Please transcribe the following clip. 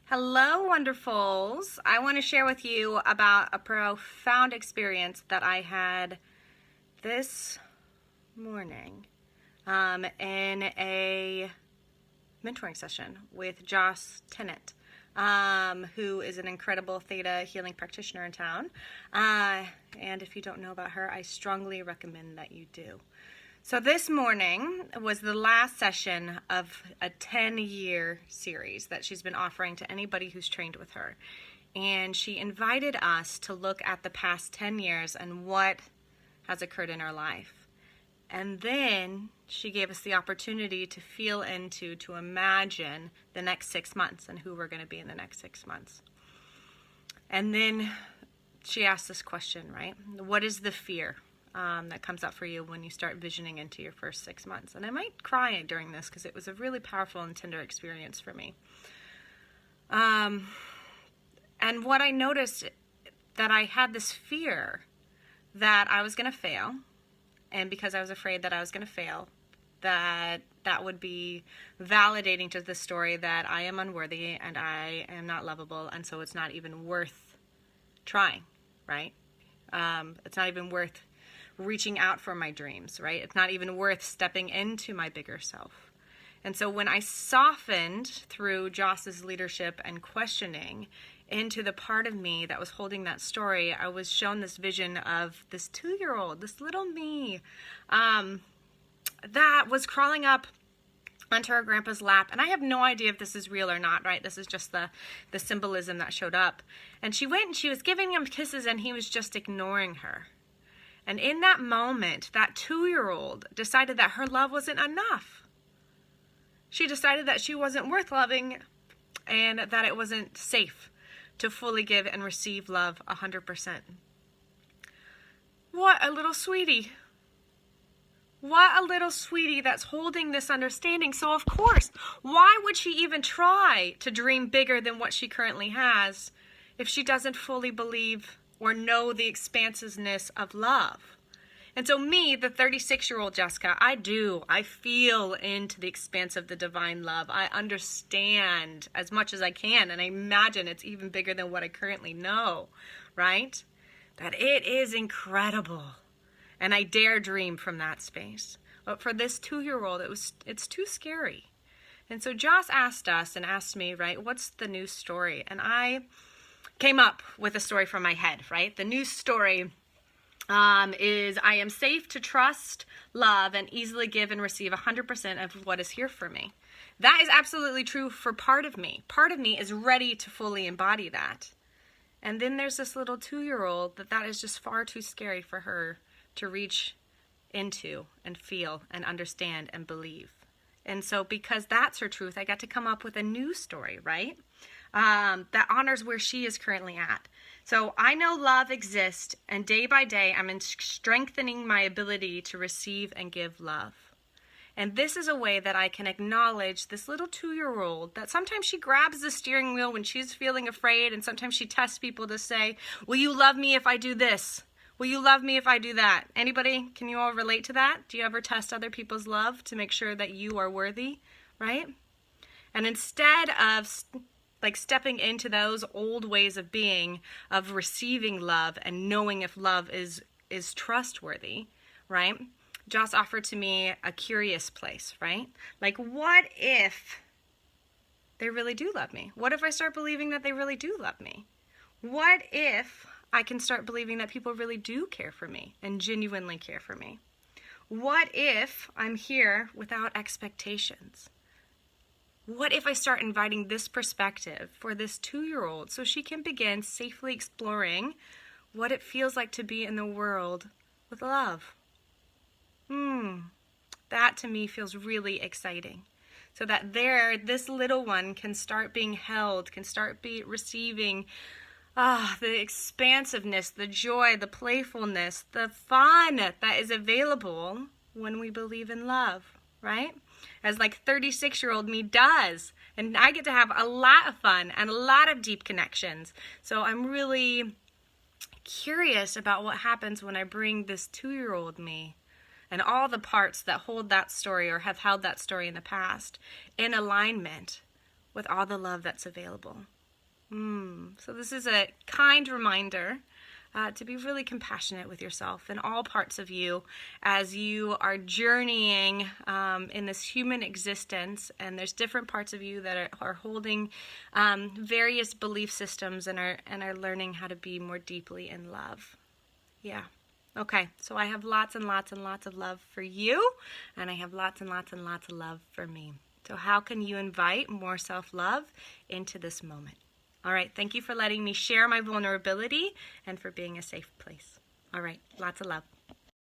Hello, wonderfuls. I want to share with you about a profound experience that I had this morning in a mentoring session with Joss Tennant, who is an incredible theta healing practitioner in town. And if you don't know about her, I strongly recommend that you do. So this morning was the last session of a 10-year series that she's been offering to anybody who's trained with her. And she invited us to look at the past 10 years and what has occurred in our life. And then she gave us the opportunity to feel into, to imagine the next 6 months and who we're going to be in the next 6 months. And then she asked this question, right? What is the fear that comes up for you when you start visioning into your first 6 months? And I might cry during this because it was a really powerful and tender experience for me. And what I noticed, that I had this fear that I was going to fail. And because I was afraid that I was going to fail, that would be validating to the story that I am unworthy and I am not lovable. And so it's not even worth trying, right? It's not even worth reaching out for my dreams, right? It's not even worth stepping into my bigger self. And so when I softened through Joss's leadership and questioning into the part of me that was holding that story, I was shown this vision of this 2-year-old, this little me, that was crawling up onto her grandpa's lap. And I have no idea if this is real or not, right? This is just the symbolism that showed up. And she went and she was giving him kisses and he was just ignoring her. And in that moment, that 2-year-old decided that her love wasn't enough. She decided that she wasn't worth loving and that it wasn't safe to fully give and receive love 100%. What a little sweetie. What a little sweetie that's holding this understanding. So of course, why would she even try to dream bigger than what she currently has if she doesn't fully believe or know the expansiveness of love? And so me, the 36-year-old Jessica, I feel into the expanse of the divine love. I understand as much as I can, and I imagine it's even bigger than what I currently know, right? That it is incredible. And I dare dream from that space. But for this 2-year-old, it's too scary. And so Joss asked us and asked me, right, what's the new story? And I came up with a story from my head, right? The new story is I am safe to trust, love, and easily give and receive 100% of what is here for me. That is absolutely true for part of me. Part of me is ready to fully embody that. And then there's this little 2-year-old that is just far too scary for her to reach into and feel and understand and believe. And so because that's her truth, I got to come up with a new story, right? That honors where she is currently at. So I know love exists, and day by day I'm strengthening my ability to receive and give love. And this is a way that I can acknowledge this little 2-year-old that sometimes she grabs the steering wheel when she's feeling afraid, and sometimes she tests people to say, will you love me if I do this? Will you love me if I do that? Anybody? Can you all relate to that? Do you ever test other people's love to make sure that you are worthy, right? And instead of stepping into those old ways of being, of receiving love and knowing if love is trustworthy, right? Joss offered to me a curious place, right? Like, what if they really do love me? What if I start believing that they really do love me? What if I can start believing that people really do care for me and genuinely care for me? What if I'm here without expectations? What if I start inviting this perspective for this 2-year-old so she can begin safely exploring what it feels like to be in the world with love? That to me feels really exciting. So that this little one can start being held, can start receiving the expansiveness, the joy, the playfulness, the fun that is available when we believe in love, right? As 36-year-old me does. And I get to have a lot of fun and a lot of deep connections. So I'm really curious about what happens when I bring this 2-year-old me and all the parts that hold that story or have held that story in the past in alignment with all the love that's available. So this is a kind reminder to be really compassionate with yourself and all parts of you as you are journeying in this human existence. And there's different parts of you that are holding various belief systems and are learning how to be more deeply in love. Yeah. Okay, so I have lots and lots and lots of love for you, and I have lots and lots and lots of love for me. So how can you invite more self-love into this moment? All right, thank you for letting me share my vulnerability and for being a safe place. All right, lots of love.